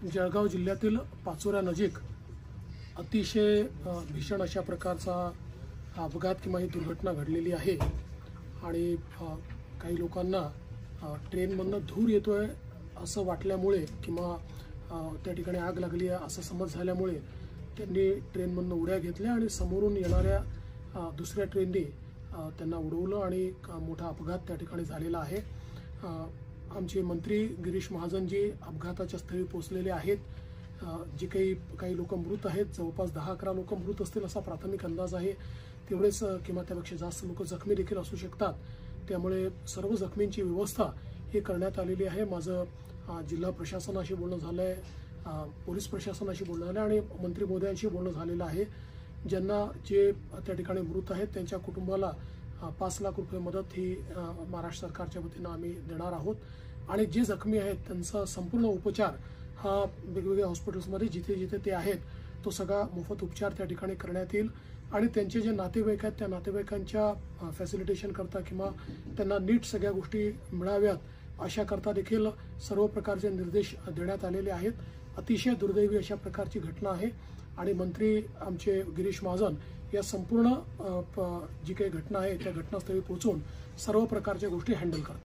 जळगाव जिल्ह्यातील पाचोऱ्या नजीक अतिशय भीषण अशा प्रकारचा अपघात किंवा ही दुर्घटना घडलेली आहे आणि काही लोकांना ट्रेनमधनं धूर येतोय असं वाटल्यामुळे किंवा त्या ठिकाणी आग लागली आहे असं समज झाल्यामुळे त्यांनी ट्रेनमधनं उड्या घेतल्या आणि समोरून येणाऱ्या दुसऱ्या ट्रेनने त्यांना उडवलं आणि मोठा अपघात त्या ठिकाणी झालेला आहे। आमचे मंत्री गिरीश महाजनजी अपघाताच्या स्थळी पोहोचलेले आहेत। जे काही लोक मृत आहेत, जवळपास 10-11 लोक मृत असतील असा प्राथमिक अंदाज आहे। तेवढेच किंवा त्यापेक्षा जास्त लोक जखमी देखील असू शकतात। त्यामुळे सर्व जखमींची व्यवस्था ही करण्यात आलेली आहे। माझं जिल्हा प्रशासनाशी बोलणं झालंय, पोलीस प्रशासनाशी बोलणं झालं आणि मंत्री महोदयांशी बोलणं झालेलं आहे। ज्यांना जे त्या ठिकाणी मृत आहेत त्यांच्या कुटुंबाला 5 लाख रुपये मदत ही महाराष्ट्र सरकारच्या वतीनं आम्ही देणार आहोत आणि जे जखमी आहेत त्यांचा संपूर्ण उपचार हा वेगवेगळ्या हॉस्पिटल्समध्ये जिथे जिथे ते आहेत तो सगळा मोफत उपचार त्या ठिकाणी करण्यात येईल आणि त्यांचे जे नातेवाईक आहेत त्या नातेवाईकांच्या फॅसिलिटेशन करता किंवा त्यांना नीट सगळ्या गोष्टी मिळाव्यात अशा करता देखील सर्व प्रकारचे निर्देश देण्यात आलेले आहेत। अतिशय दुर्दैवी अशा प्रकारची घटना आहे आणि मंत्री आमचे गिरीश महाजन या संपूर्ण जी काही घटना आहे त्या घटनास्थळी पोहोचून सर्व प्रकारच्या गोष्टी हँडल करतात।